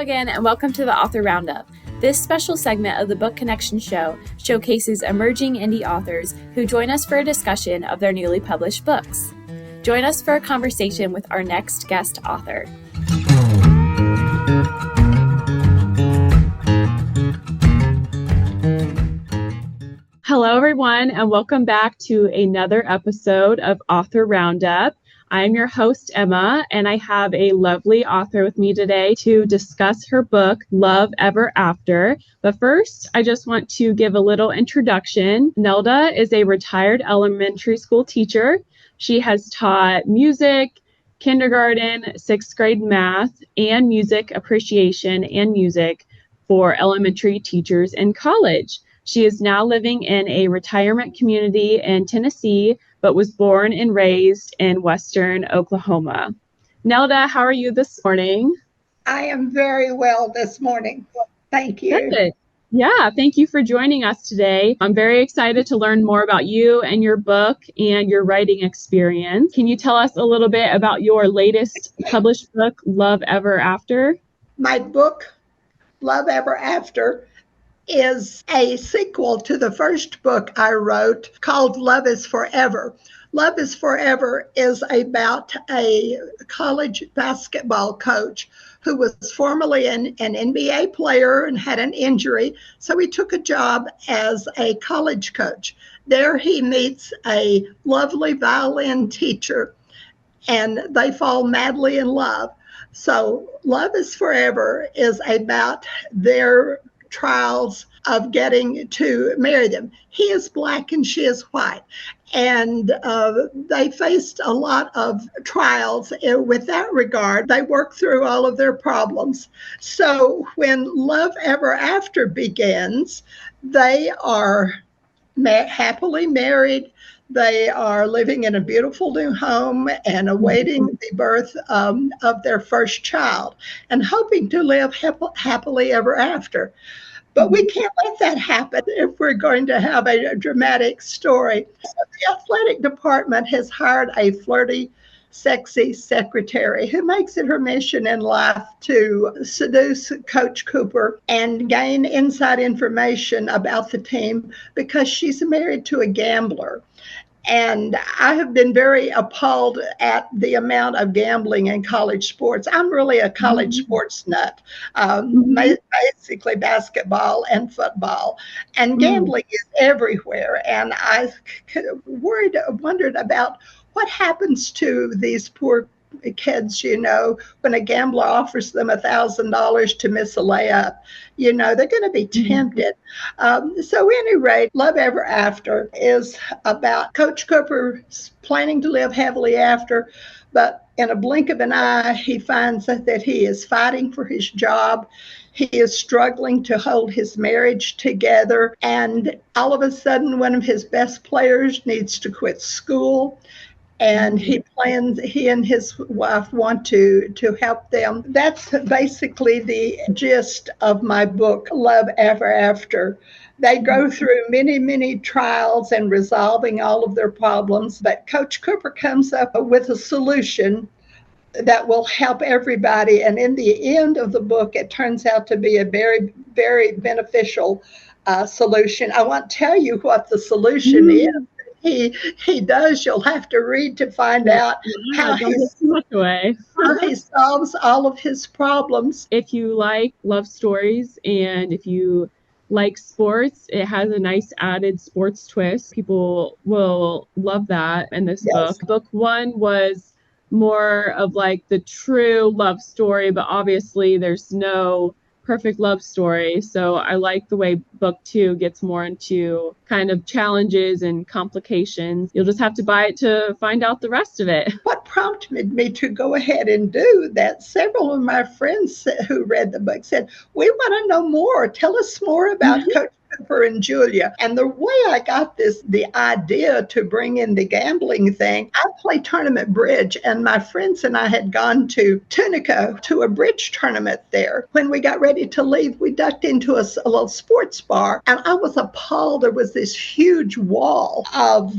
again, and welcome to the Author Roundup. This special segment of the Book Connection Show showcases emerging indie authors who join us for a discussion of their newly published books. Join us for a conversation with our next guest author. Hello, everyone, and welcome back to another episode of Author Roundup. I'm your host, Emma, and I have a lovely author with me today to discuss her book, Love Ever After. But first, I just want to give a little introduction. Nelda is a retired elementary school teacher. She has taught music, kindergarten, sixth grade math, and music appreciation and music for elementary teachers in college. She is now living in a retirement community in Tennessee, but was born and raised in Western Oklahoma. Nelda, how are you this morning? I am very well this morning. Thank you. Good. Yeah, thank you for joining us today. I'm very excited to learn more about you and your book and your writing experience. Can you tell us a little bit about your latest published book, Love Ever After? My book, Love Ever After, is a sequel to the first book I wrote called Love is Forever. Love is Forever is about a college basketball coach who was formerly an NBA player and had an injury, so he took a job as a college coach. There he meets a lovely violin teacher, and they fall madly in love. So Love is Forever is about their trials of getting to marry them. He is Black and she is white. And they faced a lot of trials with that regard. They worked through all of their problems. So when Love Ever After begins, they are happily married. They are living in a beautiful new home and awaiting the birth of their first child and hoping to live happily ever after. But we can't let that happen if we're going to have a dramatic story. So the athletic department has hired a flirty, sexy secretary who makes it her mission in life to seduce Coach Cooper and gain inside information about the team because she's married to a gambler. And I have been very appalled at the amount of gambling in college sports. I'm really a college sports nut, basically basketball and football. And gambling is everywhere. And I wondered about what happens to these poor kids, when a gambler offers them $1,000 to miss a layup, they're going to be tempted. So at any rate, Love Ever After is about Coach Cooper planning to live happily after, but in a blink of an eye, he finds that he is fighting for his job. He is struggling to hold his marriage together. And all of a sudden, one of his best players needs to quit school. And he and his wife want to help them. That's basically the gist of my book, Love Ever After. They go through many, many trials and resolving all of their problems, but Coach Cooper comes up with a solution that will help everybody. And in the end of the book, it turns out to be a very, very beneficial solution. I won't tell you what the solution is. He does. You'll have to read to find out how he solves all of his problems. If you like love stories and if you like sports, it has a nice added sports twist. People will love that in this book. Book one was more of like the true love story, but obviously there's no perfect love story. So I like the way book two gets more into kind of challenges and complications. You'll just have to buy it to find out the rest of it. What prompted me to go ahead and do that, several of my friends who read the book said, we want to know more. Tell us more about Coach Cooper and Julia. And the way I got the idea to bring in the gambling thing, I play tournament bridge, and my friends and I had gone to Tunica to a bridge tournament there. When we got ready to leave, we ducked into a little sports bar, and I was appalled. There was this huge wall of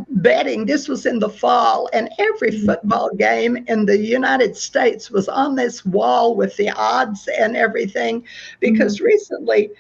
betting. This was in the fall, and every football game in the United States was on this wall with the odds and everything, because recently,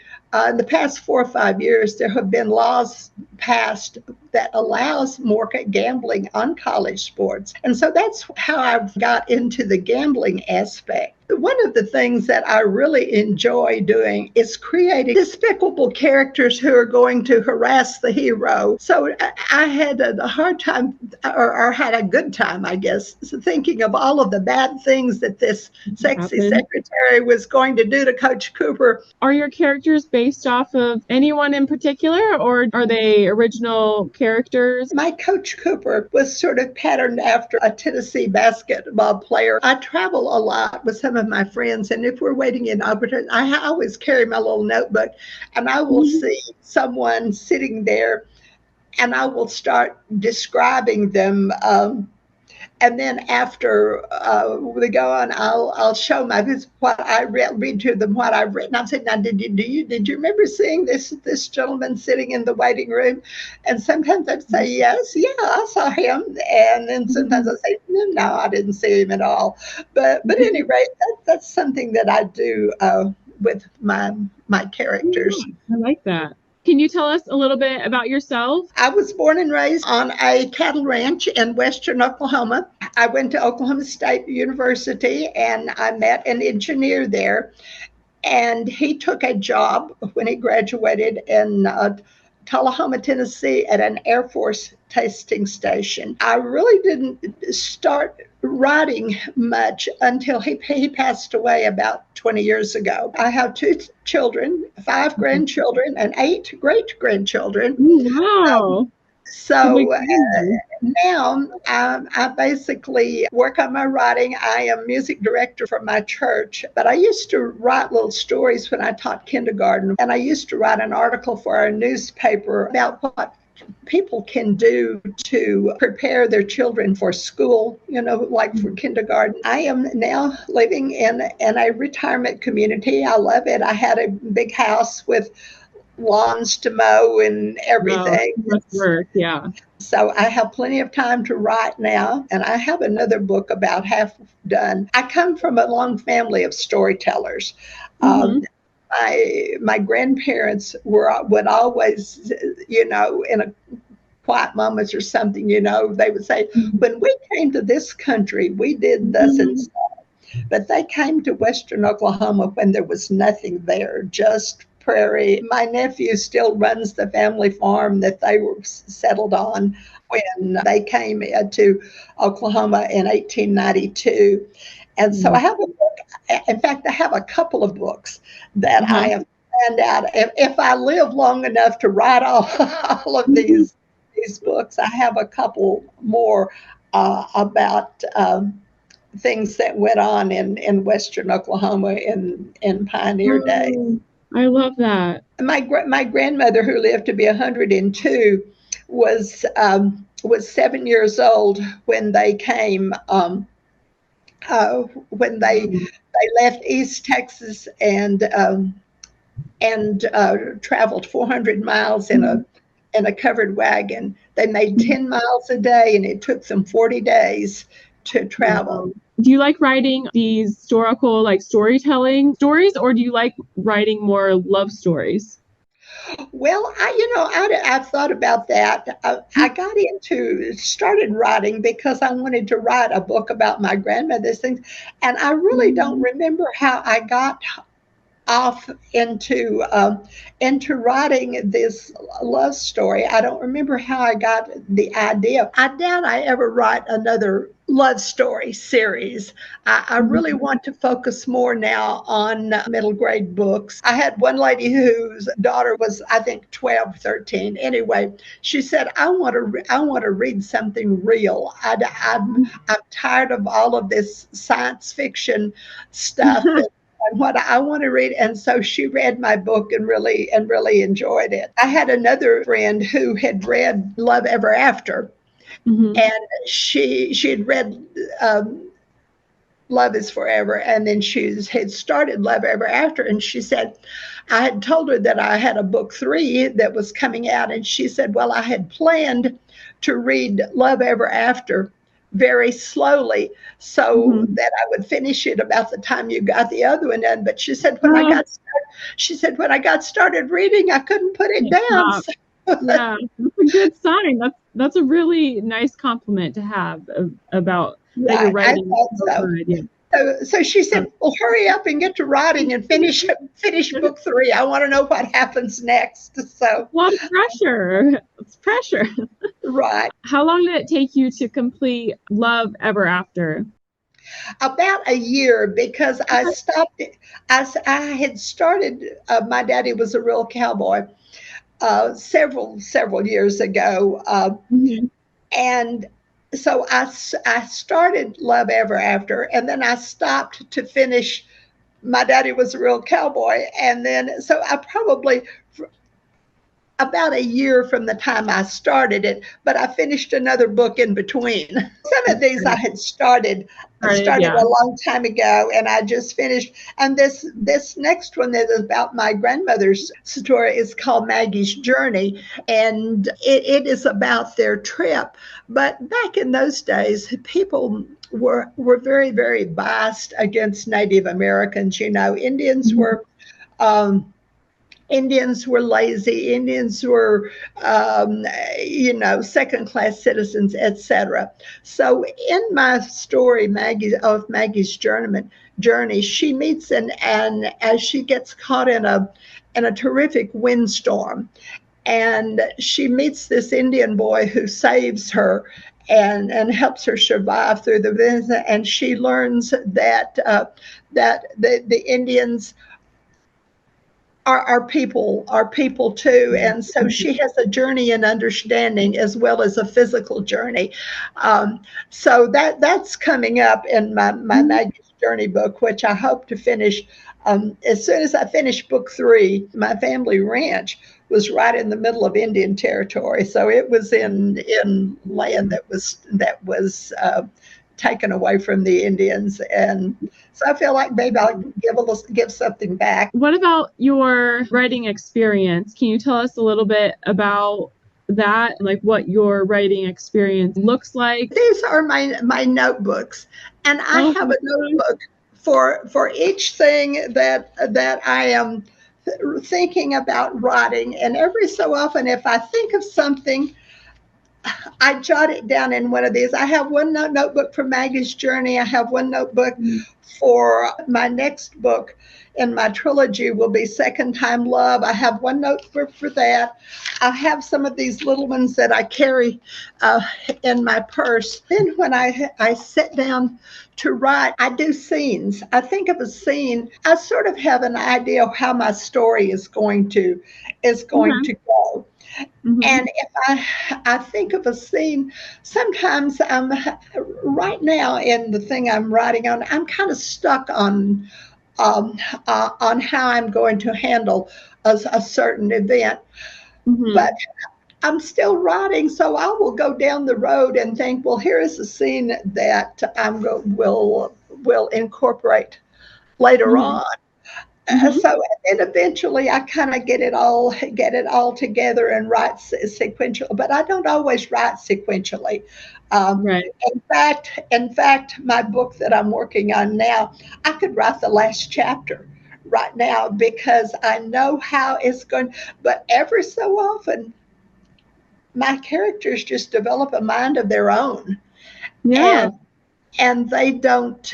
in the past 4 or 5 years, there have been laws passed that allows more gambling on college sports. And so that's how I got into the gambling aspect. One of the things that I really enjoy doing is creating despicable characters who are going to harass the hero. So I had a hard time, or had a good time, I guess, thinking of all of the bad things that this sexy secretary was going to do to Coach Cooper. Are your characters based off of anyone in particular, or are they original characters? My Coach Cooper was sort of patterned after a Tennessee basketball player. I travel a lot with some of my friends, and if we're waiting in Alberta, I always carry my little notebook, and I will see someone sitting there, and I will start describing them. And then after we go on, I'll show what I read to them what I've written. I'm saying, now, did you remember seeing this gentleman sitting in the waiting room? And sometimes I'd say, yes, yeah, I saw him. And then sometimes I'd say, no, I didn't see him at all. But anyway, that's something that I do with my characters. Yeah, I like that. Can you tell us a little bit about yourself? I was born and raised on a cattle ranch in western Oklahoma. I went to Oklahoma State University, and I met an engineer there. And he took a job when he graduated in Tullahoma, Tennessee, at an Air Force testing station. I really didn't start writing much until he passed away about 20 years ago. I have 2 children, 5 grandchildren, and 8 great-grandchildren. Wow. So now I basically work on my writing. I am music director for my church, but I used to write little stories when I taught kindergarten, and I used to write an article for our newspaper about what people can do to prepare their children for school, like for kindergarten. I am now living in a retirement community. I love it. I had a big house with lawns to mow and everything. Wow, work, yeah. So I have plenty of time to write now, and I have another book about half done. I come from a long family of storytellers. My grandparents would always, in a quiet moments or something, they would say, when we came to this country, we did thus and so. But they came to western Oklahoma when there was nothing there, just prairie. My nephew still runs the family farm that they were settled on when they came to Oklahoma in 1892. And so I have a book. In fact, I have a couple of books that I have planned out. If I live long enough to write all of these books, I have a couple more about things that went on in western Oklahoma in pioneer days. I love that. My grandmother, who lived to be 102, was 7 years old when they came. When they left East Texas and traveled 400 miles in a covered wagon. They made 10 miles a day, and it took them 40 days to travel. Do you like writing these historical, storytelling stories, or do you like writing more love stories? Well, I've thought about that. I started writing because I wanted to write a book about my grandmother's things, and I really don't remember how I got off into writing this love story. I don't remember how I got the idea. I doubt I ever write another love story series. I really want to focus more now on middle grade books. I had one lady whose daughter was, I think, 12, 13. Anyway, she said, I want to read something real. I'm tired of all of this science fiction stuff what I want to read. And so she read my book and really enjoyed it. I had another friend who had read Love Ever After, Mm-hmm. and she had read Love is Forever, and then she had started Love Ever After, and she said, I had told her that I had a book 3 that was coming out, and she said, well, I had planned to read Love Ever After very slowly so Mm-hmm. that I would finish it about the time you got the other one done. But she said Oh, when I got started reading, I couldn't put it down. stop. Yeah, that's a good sign. That's a really nice compliment to have about that you're Right, I writing thought so so. good. Yeah. So she said, well, hurry up and get to writing and finish book 3. I want to know what happens next. So, A lot of pressure. It's pressure. right. How long did it take you to complete Love Ever After? About a year, because I stopped it. I had started, my daddy was a real cowboy several years ago. Mm-hmm. And so I started Love Ever After, and then I stopped to finish My Daddy Was a Real Cowboy. And then, so I probably, about a year from the time I started it, but I finished another book in between. Some of these I had started Yeah. a long time ago, and I just finished. And this next one that is about my grandmother's story is called Maggie's Journey, and it is about their trip. But back in those days, people were very biased against Native Americans. You know, Mm-hmm. Um, Indians were lazy. Indians were, second-class citizens, etc. So in my story, Maggie's journey, she meets and as she gets caught in a terrific windstorm, and she meets this Indian boy who saves her and helps her survive through the visit. And she learns that the Indians are people too, and so she has a journey in understanding as well as a physical journey. So that's coming up in my Mm-hmm. Maggie's Journey book, which I hope to finish. As soon as I finish book 3, my family ranch was right in the middle of Indian territory, so it was in land that was taken away from the Indians, and so I feel like maybe I'll give something back. What about your writing experience? Can you tell us a little bit about that, like what your writing experience looks like? These are my notebooks, and I Oh, have a notebook for each thing that I am thinking about writing. And every so often, if I think of something, I jot it down in one of these. I have one notebook for Maggie's Journey. I have one notebook for my next book in my trilogy will be Second Time Love. I have one notebook for that. I have some of these little ones that I carry in my purse. Then when I sit down to write, I do scenes. I think of a scene. I sort of have an idea of how my story is going okay. to go. Mm-hmm. And if I think of a scene, sometimes I'm right now in the thing I'm writing on, I'm kind of stuck on how I'm going to handle a certain event. Mm-hmm. But I'm still writing, so I will go down the road and think, well, here is a scene that will incorporate later Mm-hmm. on. Mm-hmm. So and eventually I kind of get it all together and write sequential, but I don't always write sequentially. Right. In fact, my book that I'm working on now, I could write the last chapter right now because I know how it's going. But every so often, my characters just develop a mind of their own, Yeah. and they don't.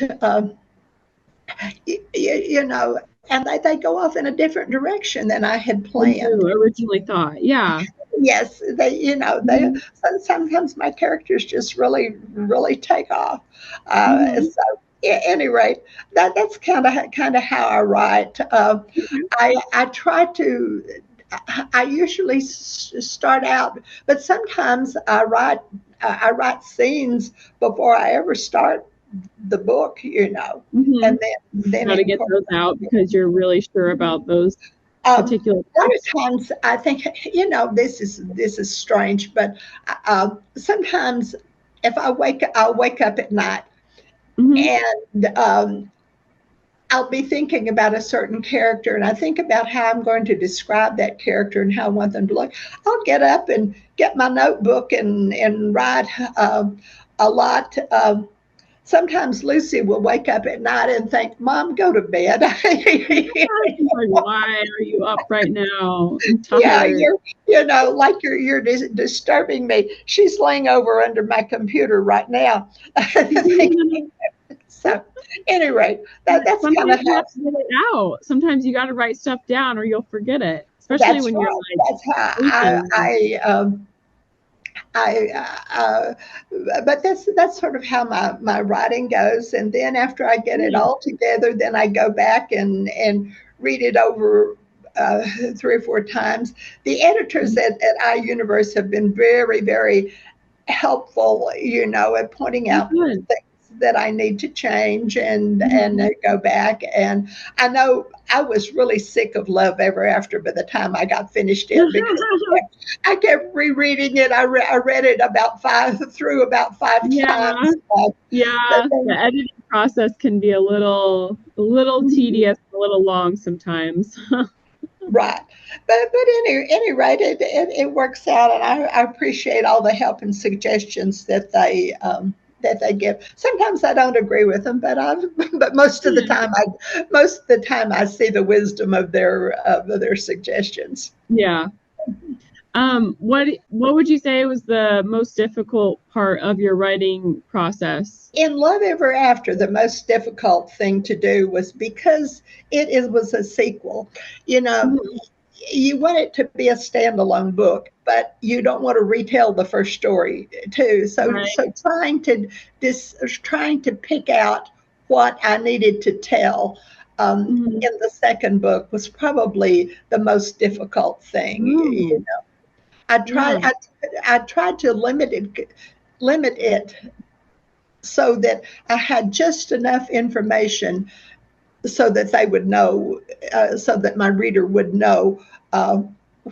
You know, and they go off in a different direction than I had Than planned. you originally thought. Yeah. Yes, they Mm-hmm. sometimes my characters just really take off. Mm-hmm. So at any rate, that's kind of how I write. I try to. I usually start out, but sometimes I write scenes before I ever start the book, Mm-hmm. and then Got to get those out because you're really sure about those particular a lot parts. of times I think, this is strange, but sometimes if I'll wake up at night Mm-hmm. and I'll be thinking about a certain character, and I think about how I'm going to describe that character and how I want them to look. I'll get up and get my notebook and write a lot. Sometimes Lucy will wake up at night and think, "Mom, go to bed." Like, why are you up right now? I'm Yeah, tired. like you're disturbing me. She's laying over under my computer right now. So, anyway, that's kind of Sometimes you how. have to get it out. Sometimes you got to write stuff down or you'll forget it, especially That's when you're right. like That's how sleeping. I but that's sort of how my writing goes. And then after I get it Yeah. all together, then I go back and read it over three or four times. The editors at iUniverse have been very, very helpful, at pointing Oh, out good. things that I need to change and Mhm. go back. And I know I was really sick of Love Ever After by the time I got finished it, because I kept rereading it. I read it about five Yeah. times. But Yeah. The then, editing process can be a little tedious, a little long sometimes. right. But any rate, it works out, and I appreciate all the help and suggestions that they give. Sometimes I don't agree with them, but most of the time I see the wisdom of their suggestions. Yeah. What would you say was the most difficult part of your writing process? In Love Ever After, the most difficult thing to do was because was a sequel. You know, Mhm. you want it to be a standalone book, but you don't want to retell the first story too. So, Right. so trying to pick out what I needed to tell Mhm. in the second book was probably the most difficult thing. Ooh, I yeah. tried. I tried to limit it so that I had just enough information so that they would know, so that my reader would know uh,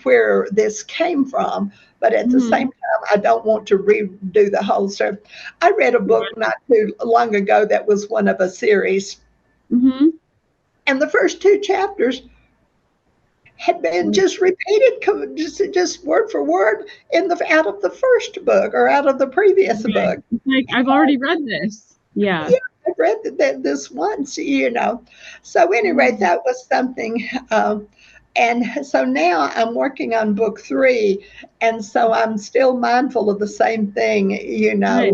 where this came from. But at the Mhm. same time, I don't want to redo the whole story. I read a book not too long ago that was one of a series, Mhm. and the first two chapters had been Right. just repeated, just word for word out of the first book or out of the previous Right. book. It's like I've already read this. Yeah. Yeah, I've read this once. So anyway, Mhm. that was something. And so now I'm working on book three, and so I'm still mindful of the same thing. Right.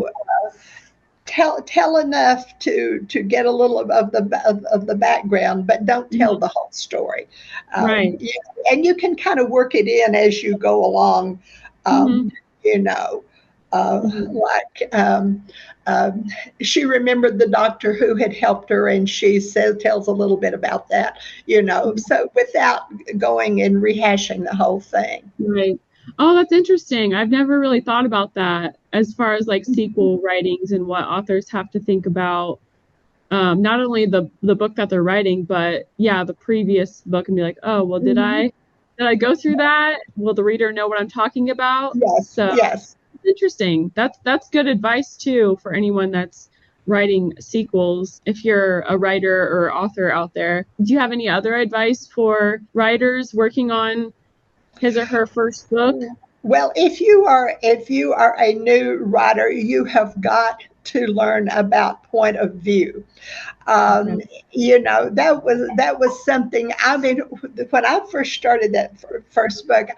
Tell enough to get a little of the background, but don't tell Mhm. the whole story. Right. And you can kind of work it in as you go along. Mhm. Um, you know, Mhm. like um, she remembered the doctor who had helped her, and she tells a little bit about that. So without going and rehashing the whole thing. Right. Oh, that's interesting. I've never really thought about that as far as like sequel writings and what authors have to think about. Not only the book that they're writing, but yeah, the previous book and be like, oh, well, did Mhm. I go through that? Will the reader know what I'm talking about? Yes, So yes. it's interesting. That's good advice too for anyone that's writing sequels. If you're a writer or author out there, do you have any other advice for writers working on his or her first book? Well, if you are a new writer, you have got to learn about point of view. Okay. That was something. I mean, when I first started that first book,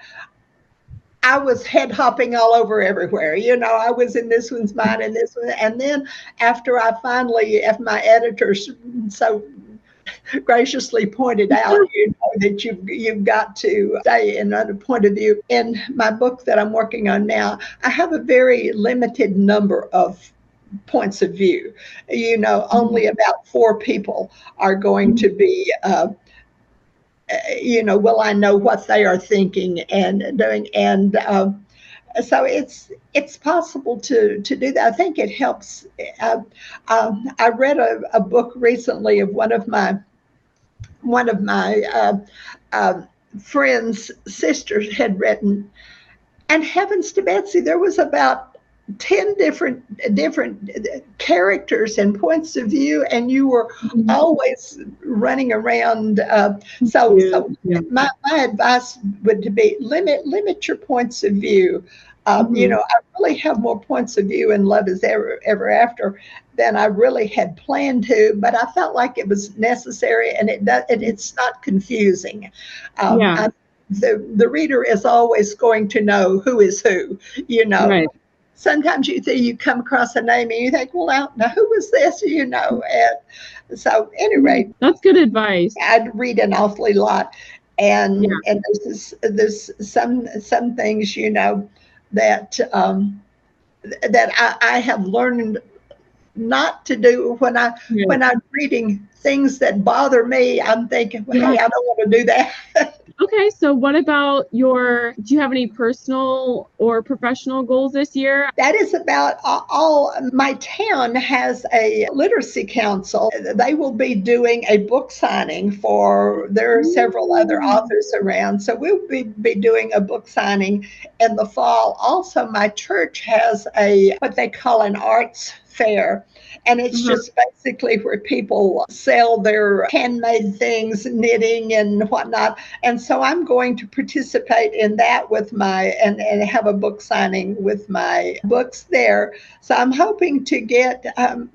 I was head hopping all over everywhere. I was in this one's mind and this one, and then if my editors so graciously pointed out, that you've got to stay in a point of view. In my book that I'm working on now, I have a very limited number of points of view. Only about four people are going to be. Will I know what they are thinking and doing? And So it's possible to do that. I think it helps. I read a book recently of one of my friends' sisters had written, and heavens to Betsy, there was about 10 different characters and points of view, and you were Mhm. always running around. Yeah. My advice would be limit your points of view. Mhm. I really have more points of view in Love Is Ever After than I really had planned to, but I felt like it was necessary, and it's not confusing. Um, Yeah. I, the reader is always going to know who is who. You know, Right. sometimes you come across a name and you think, well, now who was this? And so anyway, That's good advice. I'd read an awfully lot, Yeah. and there's some things that I have learned not to do Right. when I'm reading things that bother me. I'm thinking, well, Yeah. hey, I don't want to do that. Okay, so what about do you have any personal or professional goals this year? That is about all. My town has a literacy council. They will be doing a book signing for, there are several other Mm. authors around. So we'll be doing a book signing in the fall. Also, my church has what they call an arts fair. And it's Uh-huh. just basically where people sell their handmade things, knitting and whatnot. And so I'm going to participate in that and have a book signing with my books there. So I'm hoping to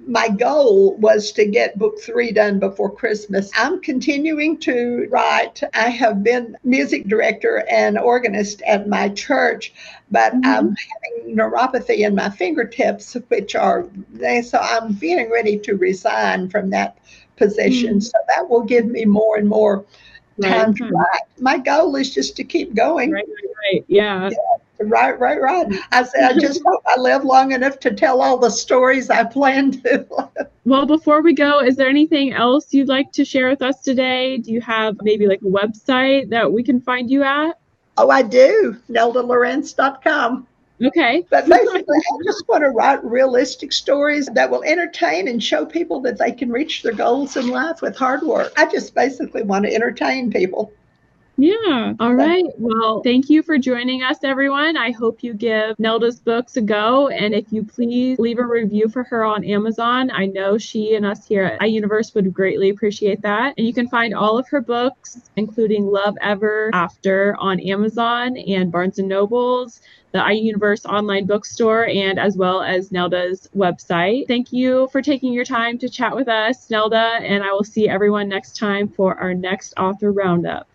my goal was to get book 3 done before Christmas. I'm continuing to write. I have been music director and organist at my church, but Mhm. I'm having neuropathy in my fingertips, so I'm feeling ready to resign from that position. Mm. So that will give me more and more Right. time to Okay. write. My goal is just to keep going. Right, right, right. Yeah. Yeah, right. I said, I just hope I live long enough to tell all the stories I plan to. Well, before we go, is there anything else you'd like to share with us today? Do you have maybe like a website that we can find you at? Oh, I do. NeldaLawrence.com. Okay. But basically, I just want to write realistic stories that will entertain and show people that they can reach their goals in life with hard work. I just basically want to entertain people. Yeah. All So, right. Well, thank you for joining us, everyone. I hope you give Nelda's books a go. And if you please leave a review for her on Amazon, I know she and us here at iUniverse would greatly appreciate that. And you can find all of her books, including Love Ever After, on Amazon and Barnes and Nobles, the iUniverse online bookstore, and as well as Nelda's website. Thank you for taking your time to chat with us, Nelda, and I will see everyone next time for our next author roundup.